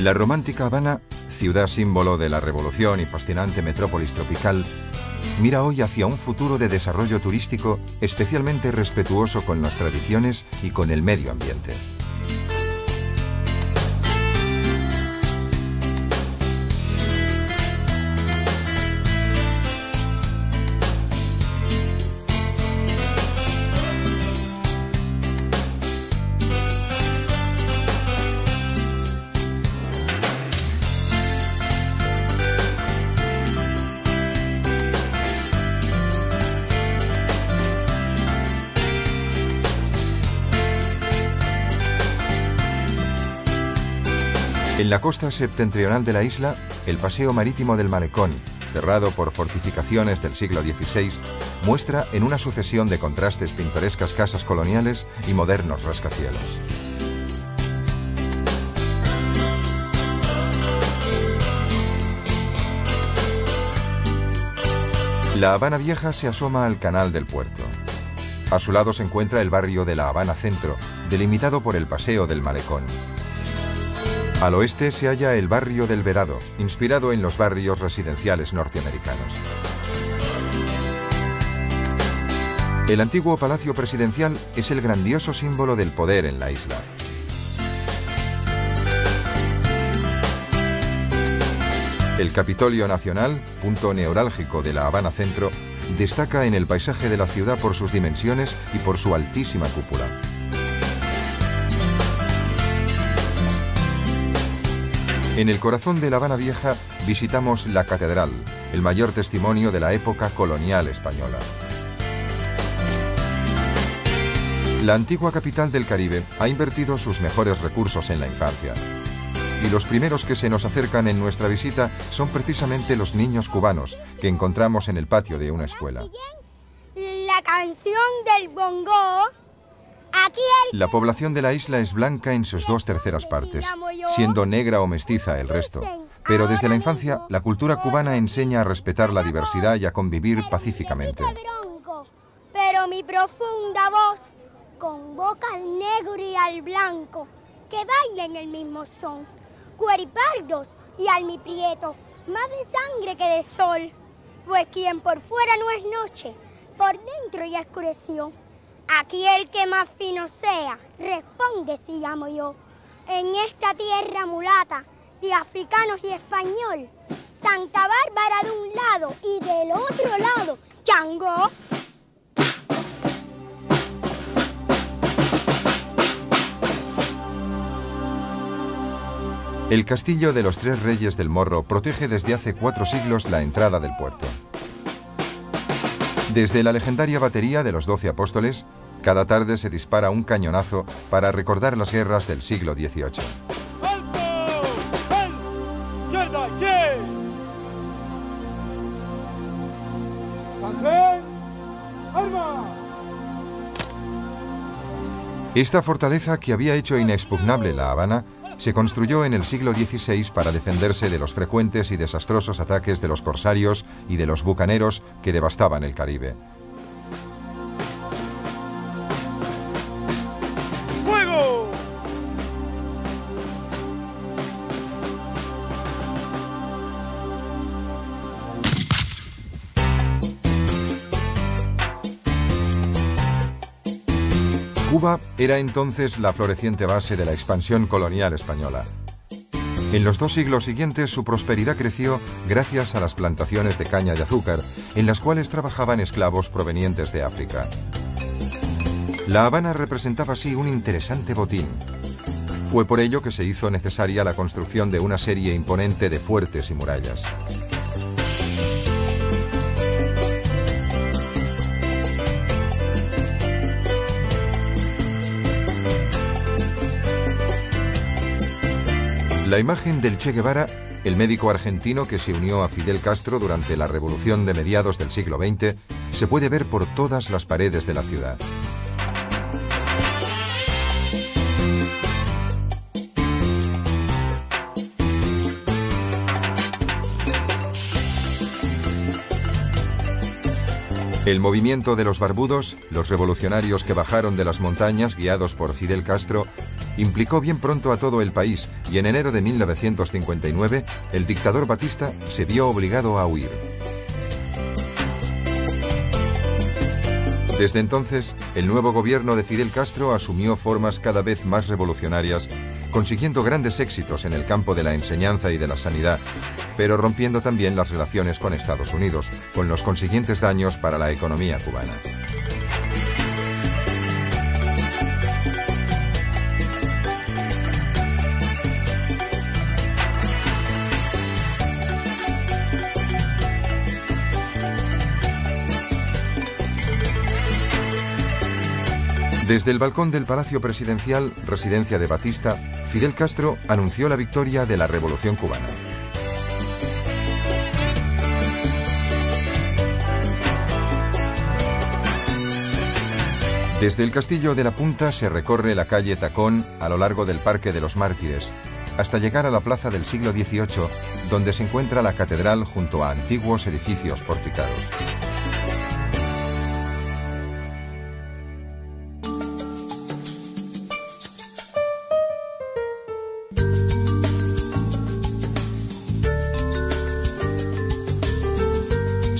La romántica Habana, ciudad símbolo de la revolución y fascinante metrópolis tropical, mira hoy hacia un futuro de desarrollo turístico especialmente respetuoso con las tradiciones y con el medio ambiente. En la costa septentrional de la isla, el paseo marítimo del Malecón, cerrado por fortificaciones del siglo XVI, muestra en una sucesión de contrastes pintorescas casas coloniales y modernos rascacielos. La Habana Vieja se asoma al canal del puerto. A su lado se encuentra el barrio de la Habana Centro, delimitado por el paseo del Malecón. Al oeste se halla el barrio del Vedado, inspirado en los barrios residenciales norteamericanos. El antiguo Palacio Presidencial es el grandioso símbolo del poder en la isla. El Capitolio Nacional, punto neurálgico de la Habana Centro, destaca en el paisaje de la ciudad por sus dimensiones y por su altísima cúpula. En el corazón de la Habana Vieja visitamos la Catedral, el mayor testimonio de la época colonial española. La antigua capital del Caribe ha invertido sus mejores recursos en la infancia. Y los primeros que se nos acercan en nuestra visita son precisamente los niños cubanos que encontramos en el patio de una escuela. La canción del bongo. La población de la isla es blanca en sus 2/3 partes, siendo negra o mestiza el resto. Pero desde la infancia, la cultura cubana enseña a respetar la diversidad y a convivir pacíficamente. Pero mi profunda voz convoca al negro y al blanco, que bailen el mismo son. Cueripardos y almiprieto, más de sangre que de sol. Pues quien por fuera no es noche, por dentro ya oscureció. Aquí el que más fino sea, responde si llamo yo. En esta tierra mulata, de africanos y español, Santa Bárbara de un lado y del otro lado, Chango. El castillo de los 3 Reyes del Morro protege desde hace 4 siglos la entrada del puerto. Desde la legendaria batería de los 12 apóstoles, cada tarde se dispara un cañonazo para recordar las guerras del siglo XVIII. Esta fortaleza, que había hecho inexpugnable la Habana, se construyó en el siglo XVI para defenderse de los frecuentes y desastrosos ataques de los corsarios y de los bucaneros que devastaban el Caribe. ¡Fuego! Cuba era entonces la floreciente base de la expansión colonial española. En los 2 siglos siguientes su prosperidad creció gracias a las plantaciones de caña de azúcar, en las cuales trabajaban esclavos provenientes de África. La Habana representaba así un interesante botín. Fue por ello que se hizo necesaria la construcción de una serie imponente de fuertes y murallas. La imagen del Che Guevara, el médico argentino que se unió a Fidel Castro durante la revolución de mediados del siglo XX, se puede ver por todas las paredes de la ciudad. El movimiento de los barbudos, los revolucionarios que bajaron de las montañas guiados por Fidel Castro, implicó bien pronto a todo el país y en enero de 1959 el dictador Batista se vio obligado a huir. Desde entonces, el nuevo gobierno de Fidel Castro asumió formas cada vez más revolucionarias, consiguiendo grandes éxitos en el campo de la enseñanza y de la sanidad, pero rompiendo también las relaciones con Estados Unidos, con los consiguientes daños para la economía cubana. Desde el balcón del Palacio Presidencial, residencia de Batista, Fidel Castro anunció la victoria de la Revolución cubana. Desde el Castillo de la Punta se recorre la calle Tacón a lo largo del Parque de los Mártires, hasta llegar a la plaza del siglo XVIII, donde se encuentra la catedral junto a antiguos edificios porticados.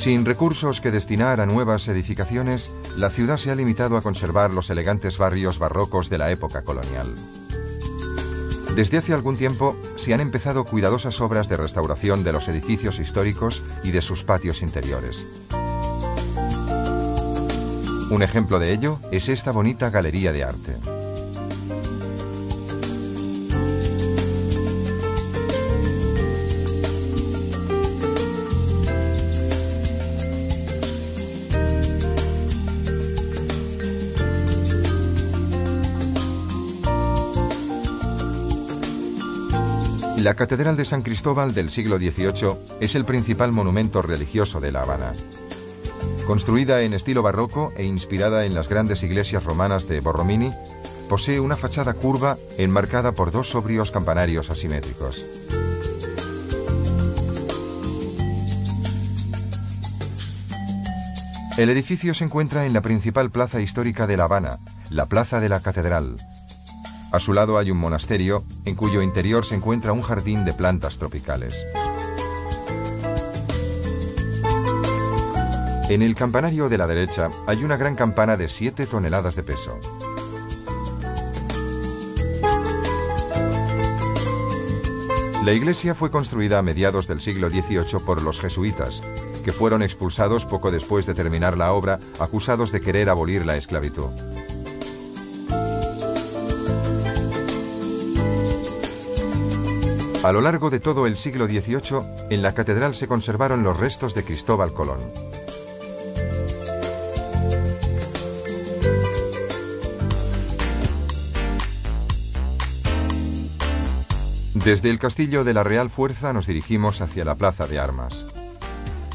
Sin recursos que destinar a nuevas edificaciones, la ciudad se ha limitado a conservar los elegantes barrios barrocos de la época colonial. Desde hace algún tiempo se han empezado cuidadosas obras de restauración de los edificios históricos y de sus patios interiores. Un ejemplo de ello es esta bonita galería de arte. La Catedral de San Cristóbal del siglo XVIII es el principal monumento religioso de La Habana. Construida en estilo barroco e inspirada en las grandes iglesias romanas de Borromini, posee una fachada curva enmarcada por dos sobrios campanarios asimétricos. El edificio se encuentra en la principal plaza histórica de La Habana, la Plaza de la Catedral. A su lado hay un monasterio, en cuyo interior se encuentra un jardín de plantas tropicales. En el campanario de la derecha hay una gran campana de 7 toneladas de peso. La iglesia fue construida a mediados del siglo XVIII por los jesuitas, que fueron expulsados poco después de terminar la obra, acusados de querer abolir la esclavitud. A lo largo de todo el siglo XVIII, en la catedral se conservaron los restos de Cristóbal Colón. Desde el Castillo de la Real Fuerza nos dirigimos hacia la Plaza de Armas.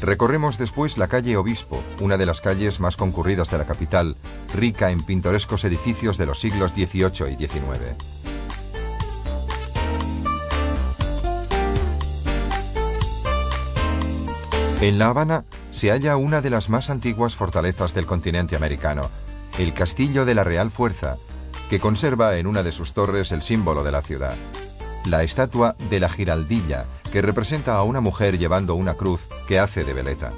Recorremos después la calle Obispo, una de las calles más concurridas de la capital, rica en pintorescos edificios de los siglos XVIII y XIX. En La Habana se halla una de las más antiguas fortalezas del continente americano, el Castillo de la Real Fuerza, que conserva en una de sus torres el símbolo de la ciudad, la estatua de la Giraldilla, que representa a una mujer llevando una cruz que hace de veleta.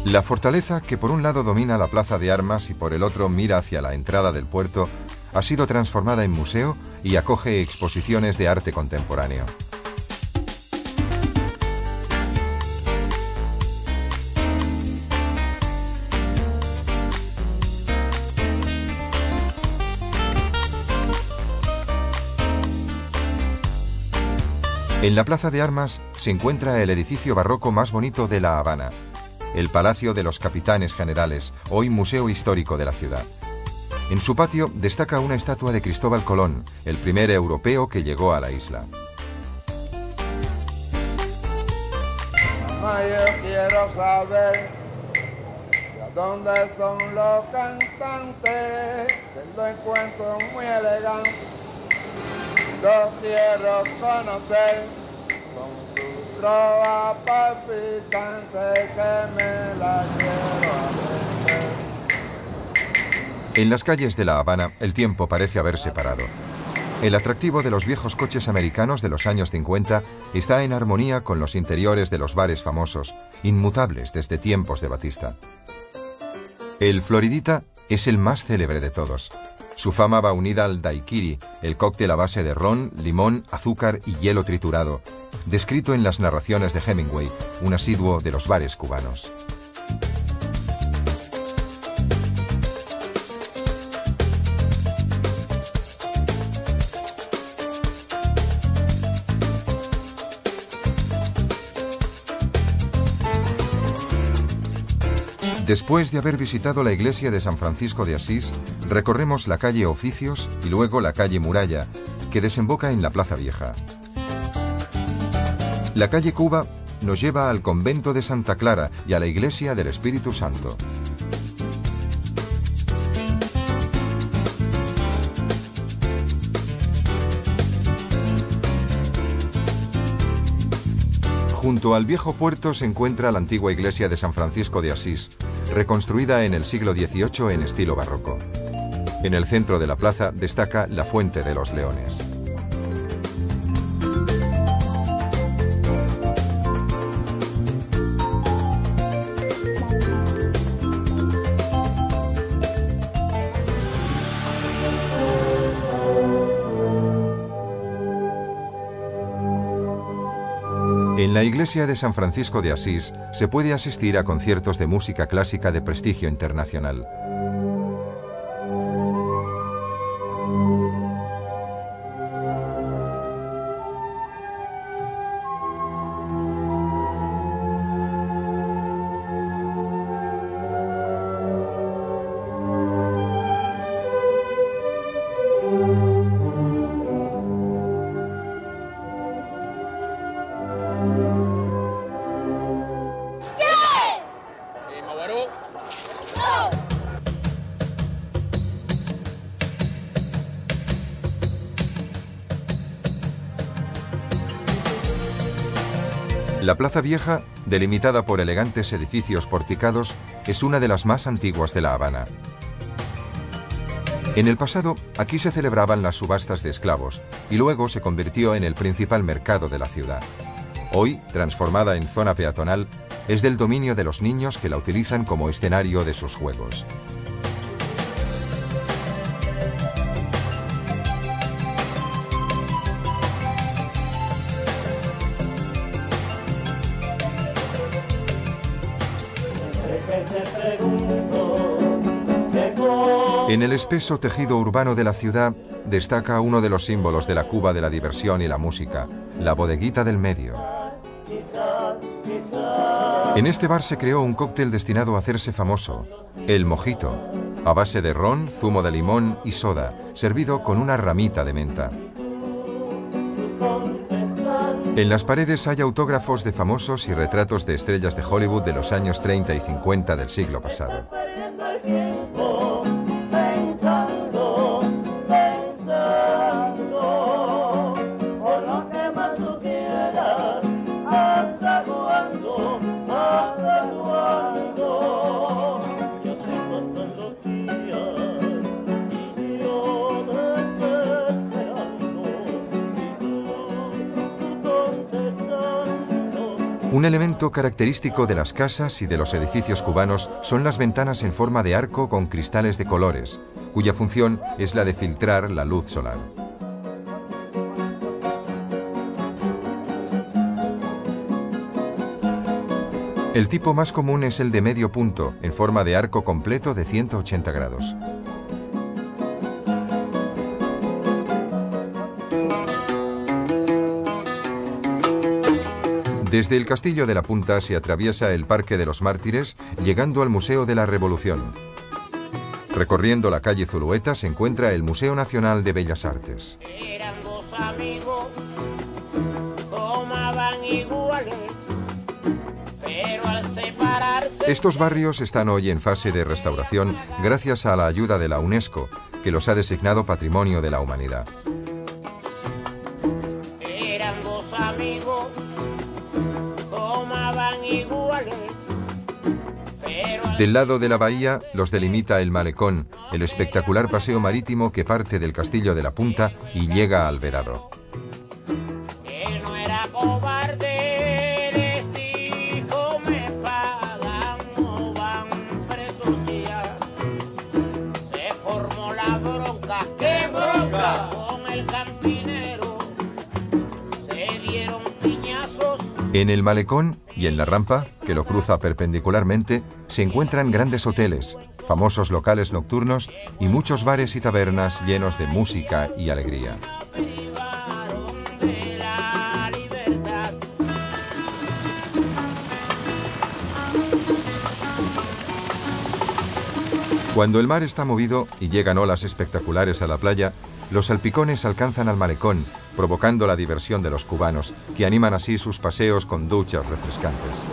La fortaleza, que por un lado domina la Plaza de Armas y por el otro mira hacia la entrada del puerto, ha sido transformada en museo y acoge exposiciones de arte contemporáneo. En la Plaza de Armas se encuentra el edificio barroco más bonito de La Habana, el Palacio de los Capitanes Generales, hoy Museo Histórico de la ciudad. En su patio destaca una estatua de Cristóbal Colón, el primer europeo que llegó a la isla. Mamá, yo quiero saber de dónde son los cantantes, que lo encuentro muy elegante. Yo quiero conocer con sus trova palpitante que me la quiero aprender. En las calles de La Habana, el tiempo parece haberse parado. El atractivo de los viejos coches americanos de los años 50 está en armonía con los interiores de los bares famosos, inmutables desde tiempos de Batista. El Floridita es el más célebre de todos. Su fama va unida al daiquiri, el cóctel a base de ron, limón, azúcar y hielo triturado, descrito en las narraciones de Hemingway, un asiduo de los bares cubanos. Después de haber visitado la iglesia de San Francisco de Asís, recorremos la calle Oficios y luego la calle Muralla, que desemboca en la Plaza Vieja. La calle Cuba nos lleva al convento de Santa Clara y a la iglesia del Espíritu Santo. Junto al viejo puerto se encuentra la antigua iglesia de San Francisco de Asís, reconstruida en el siglo XVIII en estilo barroco. En el centro de la plaza destaca la Fuente de los Leones. En la iglesia de San Francisco de Asís se puede asistir a conciertos de música clásica de prestigio internacional. La Plaza Vieja, delimitada por elegantes edificios porticados, es una de las más antiguas de La Habana. En el pasado, aquí se celebraban las subastas de esclavos y luego se convirtió en el principal mercado de la ciudad. Hoy, transformada en zona peatonal, es del dominio de los niños que la utilizan como escenario de sus juegos. En el espeso tejido urbano de la ciudad destaca uno de los símbolos de la Cuba de la diversión y la música, la Bodeguita del Medio. En este bar se creó un cóctel destinado a hacerse famoso, el mojito, a base de ron, zumo de limón y soda, servido con una ramita de menta. En las paredes hay autógrafos de famosos y retratos de estrellas de Hollywood de los años 30 y 50 del siglo pasado. Un elemento característico de las casas y de los edificios cubanos son las ventanas en forma de arco con cristales de colores, cuya función es la de filtrar la luz solar. El tipo más común es el de medio punto, en forma de arco completo de 180 grados. Desde el Castillo de la Punta se atraviesa el Parque de los Mártires, llegando al Museo de la Revolución. Recorriendo la calle Zulueta se encuentra el Museo Nacional de Bellas Artes. Eran dos amigos, tomaban iguales, pero al separarse... Estos barrios están hoy en fase de restauración gracias a la ayuda de la UNESCO, que los ha designado Patrimonio de la Humanidad. Eran dos amigos, Del lado de la bahía los delimita el Malecón, el espectacular paseo marítimo que parte del Castillo de la Punta y llega a Alverado. Él no era cobarde, les dijo, me pagan o van presos ya. Se formó la bronca, ¡qué bronca! Con el campinero, se dieron piñazos. En el Malecón y en la rampa, que lo cruza perpendicularmente, se encuentran grandes hoteles, famosos locales nocturnos y muchos bares y tabernas llenos de música y alegría. Cuando el mar está movido y llegan olas espectaculares a la playa, los salpicones alcanzan al Malecón, provocando la diversión de los cubanos, que animan así sus paseos con duchas refrescantes.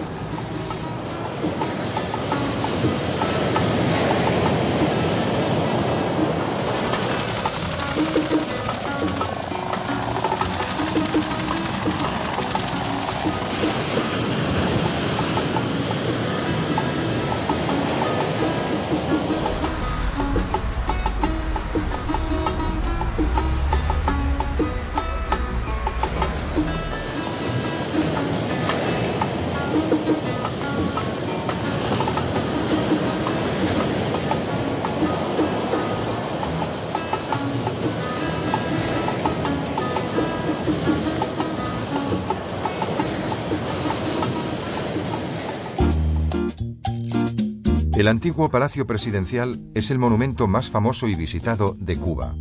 El antiguo Palacio Presidencial es el monumento más famoso y visitado de Cuba.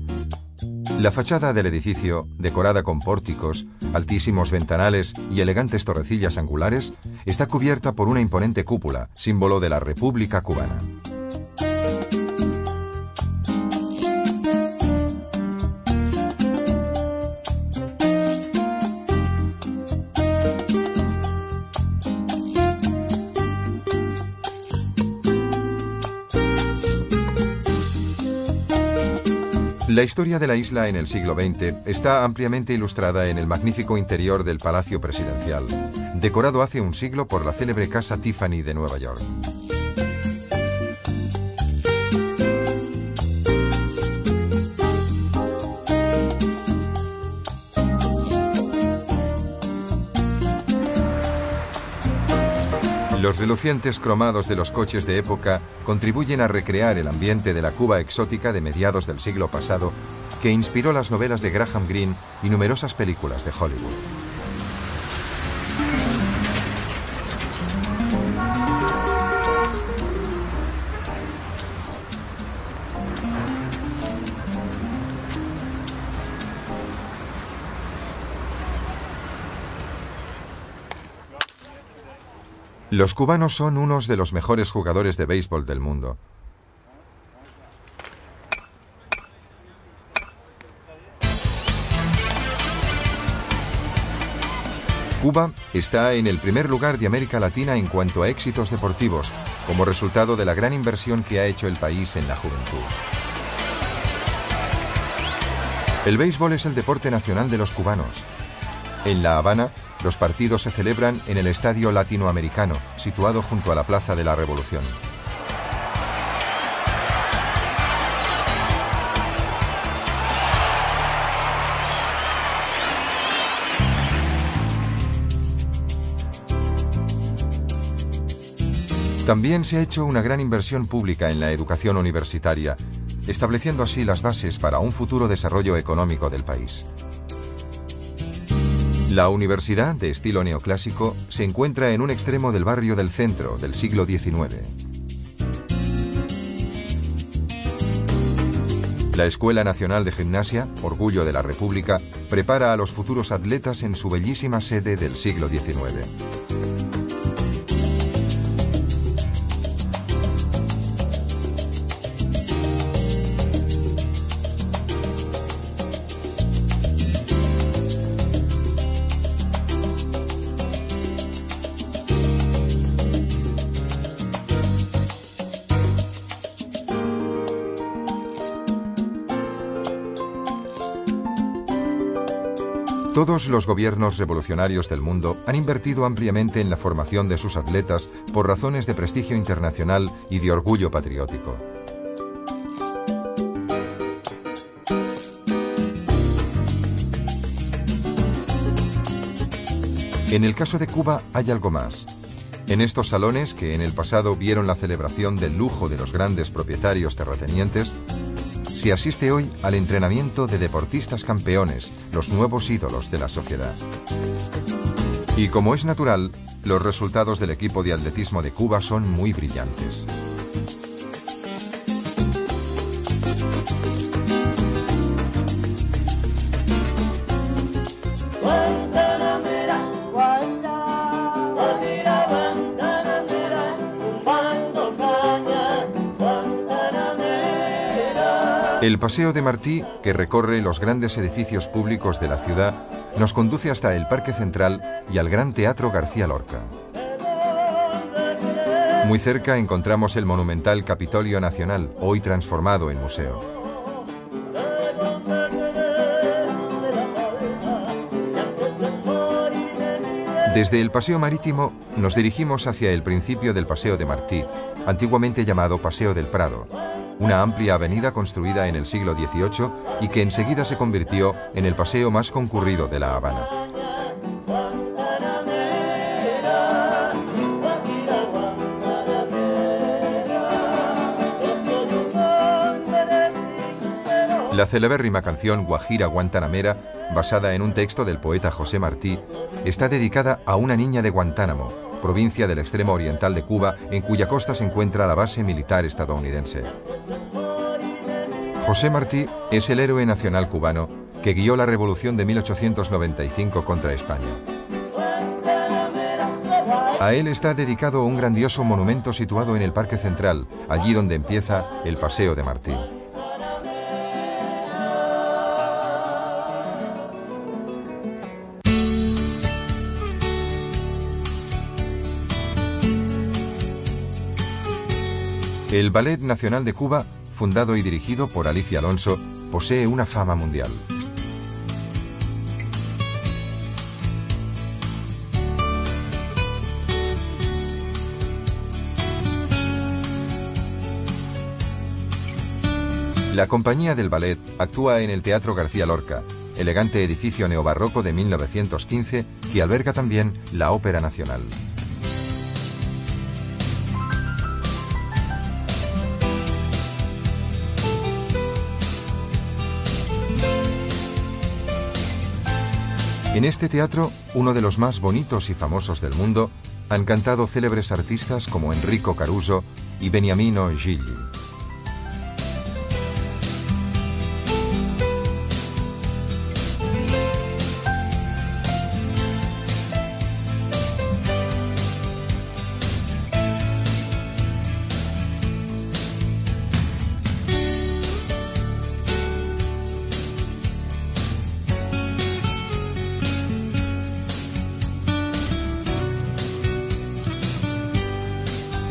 La fachada del edificio, decorada con pórticos, altísimos ventanales y elegantes torrecillas angulares, está cubierta por una imponente cúpula, símbolo de la República Cubana. La historia de la isla en el siglo XX está ampliamente ilustrada en el magnífico interior del Palacio Presidencial, decorado hace un siglo por la célebre Casa Tiffany de Nueva York. Los relucientes cromados de los coches de época contribuyen a recrear el ambiente de la Cuba exótica de mediados del siglo pasado, que inspiró las novelas de Graham Greene y numerosas películas de Hollywood. Los cubanos son unos de los mejores jugadores de béisbol del mundo. Cuba está en el primer lugar de América Latina en cuanto a éxitos deportivos, como resultado de la gran inversión que ha hecho el país en la juventud. El béisbol es el deporte nacional de los cubanos. En La Habana, los partidos se celebran en el Estadio Latinoamericano, situado junto a la Plaza de la Revolución. También se ha hecho una gran inversión pública en la educación universitaria, estableciendo así las bases para un futuro desarrollo económico del país. La universidad, de estilo neoclásico, se encuentra en un extremo del barrio del Centro del siglo XIX. La Escuela Nacional de Gimnasia, orgullo de la República, prepara a los futuros atletas en su bellísima sede del siglo XIX. Todos los gobiernos revolucionarios del mundo han invertido ampliamente en la formación de sus atletas por razones de prestigio internacional y de orgullo patriótico. En el caso de Cuba hay algo más. En estos salones, que en el pasado vieron la celebración del lujo de los grandes propietarios terratenientes, se asiste hoy al entrenamiento de deportistas campeones, los nuevos ídolos de la sociedad. Y como es natural, los resultados del equipo de atletismo de Cuba son muy brillantes. El Paseo de Martí, que recorre los grandes edificios públicos de la ciudad, nos conduce hasta el Parque Central y al Gran Teatro García Lorca. Muy cerca encontramos el monumental Capitolio Nacional, hoy transformado en museo. Desde el Paseo Marítimo nos dirigimos hacia el principio del Paseo de Martí, antiguamente llamado Paseo del Prado, una amplia avenida construida en el siglo XVIII y que enseguida se convirtió en el paseo más concurrido de La Habana. La celebérrima canción Guajira Guantanamera, basada en un texto del poeta José Martí, está dedicada a una niña de Guantánamo, provincia del extremo oriental de Cuba, en cuya costa se encuentra la base militar estadounidense. José Martí es el héroe nacional cubano que guió la revolución de 1895 contra España. A él está dedicado un grandioso monumento situado en el Parque Central, allí donde empieza el Paseo de Martí. El Ballet Nacional de Cuba, fundado y dirigido por Alicia Alonso, posee una fama mundial. La compañía del ballet actúa en el Teatro García Lorca, elegante edificio neobarroco de 1915 que alberga también la Ópera Nacional. En este teatro, uno de los más bonitos y famosos del mundo, han cantado célebres artistas como Enrico Caruso y Beniamino Gigli.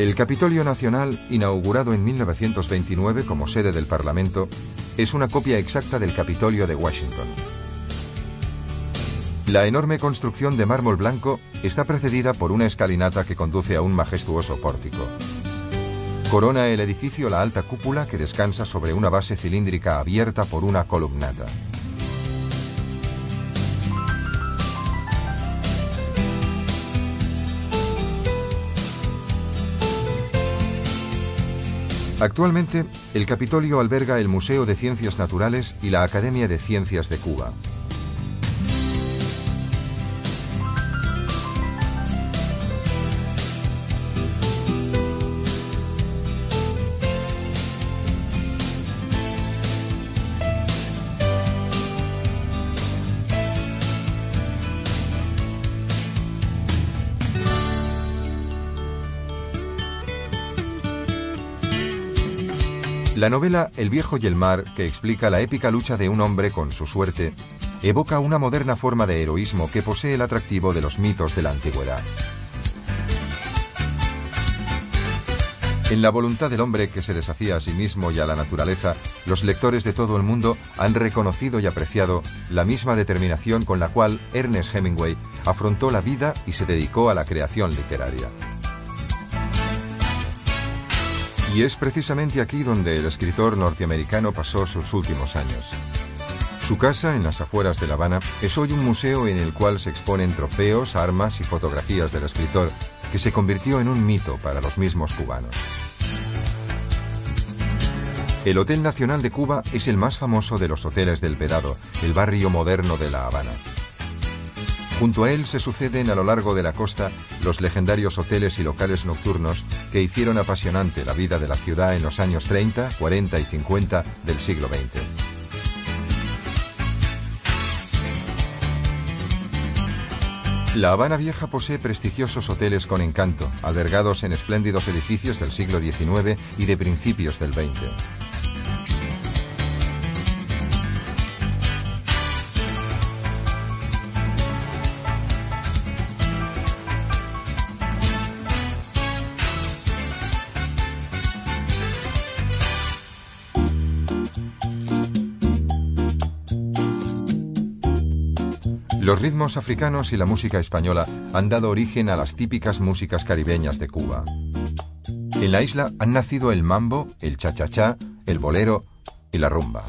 El Capitolio Nacional, inaugurado en 1929 como sede del Parlamento, es una copia exacta del Capitolio de Washington. La enorme construcción de mármol blanco está precedida por una escalinata que conduce a un majestuoso pórtico. Corona el edificio la alta cúpula que descansa sobre una base cilíndrica abierta por una columnata. Actualmente, el Capitolio alberga el Museo de Ciencias Naturales y la Academia de Ciencias de Cuba. La novela El viejo y el mar, que explica la épica lucha de un hombre con su suerte, evoca una moderna forma de heroísmo que posee el atractivo de los mitos de la antigüedad. En la voluntad del hombre que se desafía a sí mismo y a la naturaleza, los lectores de todo el mundo han reconocido y apreciado la misma determinación con la cual Ernest Hemingway afrontó la vida y se dedicó a la creación literaria. Y es precisamente aquí donde el escritor norteamericano pasó sus últimos años. Su casa, en las afueras de La Habana, es hoy un museo en el cual se exponen trofeos, armas y fotografías del escritor, que se convirtió en un mito para los mismos cubanos. El Hotel Nacional de Cuba es el más famoso de los hoteles del Vedado, el barrio moderno de La Habana. Junto a él se suceden a lo largo de la costa los legendarios hoteles y locales nocturnos que hicieron apasionante la vida de la ciudad en los años 30, 40 y 50 del siglo XX. La Habana Vieja posee prestigiosos hoteles con encanto, albergados en espléndidos edificios del siglo XIX y de principios del XX. Los ritmos africanos y la música española han dado origen a las típicas músicas caribeñas de Cuba. En la isla han nacido el mambo, el cha-cha-cha, el bolero y la rumba.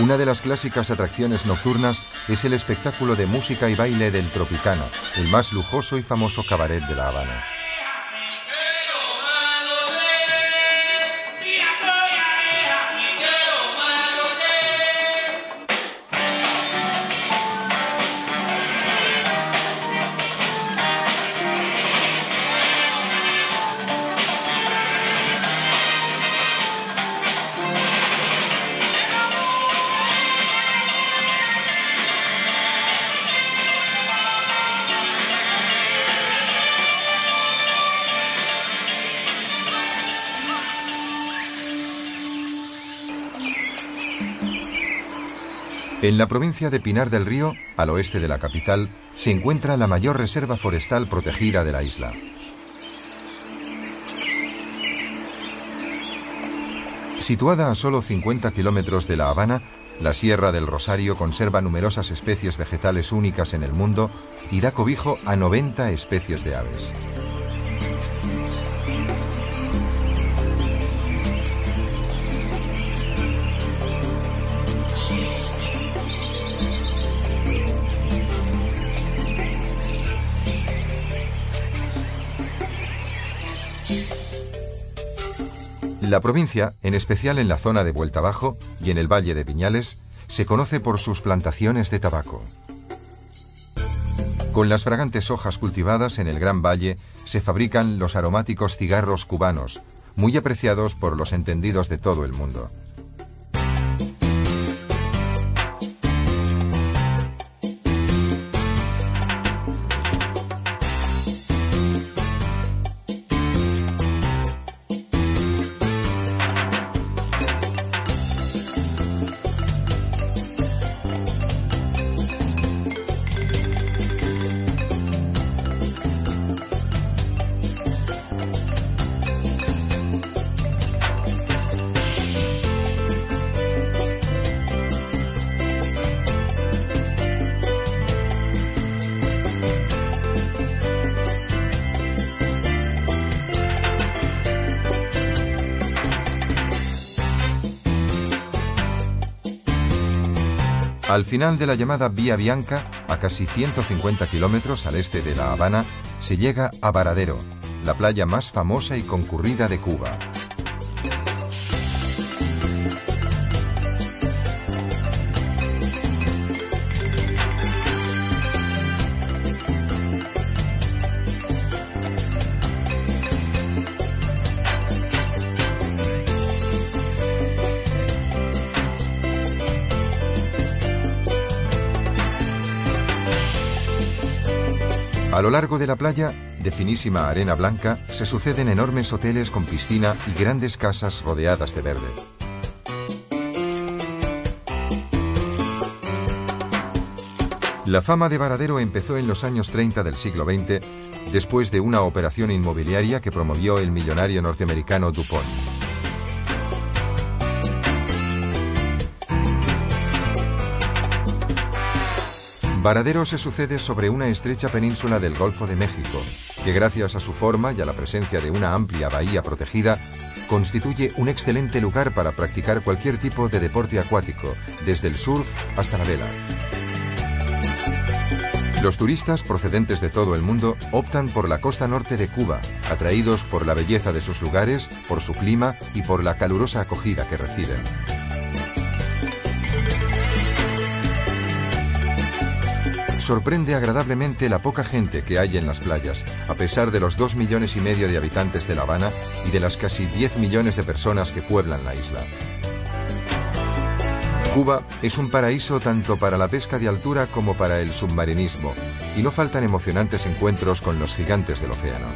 Una de las clásicas atracciones nocturnas es el espectáculo de música y baile del Tropicana, el más lujoso y famoso cabaret de La Habana. En la provincia de Pinar del Río, al oeste de la capital, se encuentra la mayor reserva forestal protegida de la isla. Situada a solo 50 kilómetros de La Habana, la Sierra del Rosario conserva numerosas especies vegetales únicas en el mundo y da cobijo a 90 especies de aves. La provincia, en especial en la zona de Vuelta Abajo y en el Valle de Viñales, se conoce por sus plantaciones de tabaco. Con las fragantes hojas cultivadas en el Gran Valle se fabrican los aromáticos cigarros cubanos, muy apreciados por los entendidos de todo el mundo. Al final de la llamada Vía Bianca, a casi 150 kilómetros al este de La Habana, se llega a Varadero, la playa más famosa y concurrida de Cuba. A lo largo de la playa, de finísima arena blanca, se suceden enormes hoteles con piscina y grandes casas rodeadas de verde. La fama de Varadero empezó en los años 30 del siglo XX, después de una operación inmobiliaria que promovió el millonario norteamericano DuPont. Varadero se sucede sobre una estrecha península del Golfo de México, que gracias a su forma y a la presencia de una amplia bahía protegida, constituye un excelente lugar para practicar cualquier tipo de deporte acuático, desde el surf hasta la vela. Los turistas procedentes de todo el mundo optan por la costa norte de Cuba, atraídos por la belleza de sus lugares, por su clima y por la calurosa acogida que reciben. Sorprende agradablemente la poca gente que hay en las playas, a pesar de los 2,5 millones de habitantes de La Habana y de las casi 10 millones de personas que pueblan la isla. Cuba es un paraíso tanto para la pesca de altura como para el submarinismo, y no faltan emocionantes encuentros con los gigantes del océano.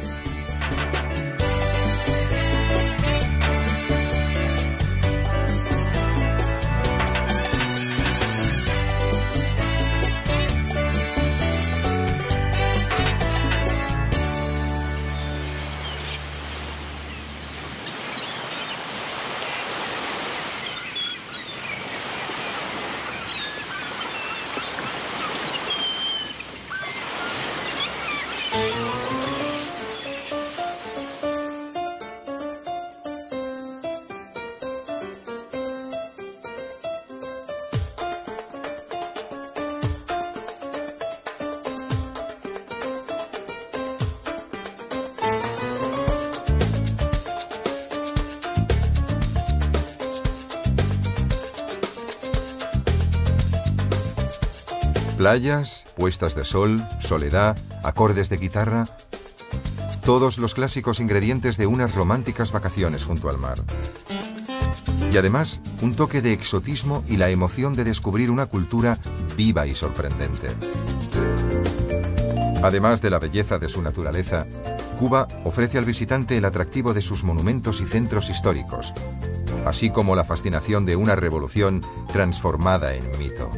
Playas, puestas de sol, soledad, acordes de guitarra, todos los clásicos ingredientes de unas románticas vacaciones junto al mar. Y además, un toque de exotismo y la emoción de descubrir una cultura viva y sorprendente. Además de la belleza de su naturaleza, Cuba ofrece al visitante el atractivo de sus monumentos y centros históricos, así como la fascinación de una revolución transformada en mito.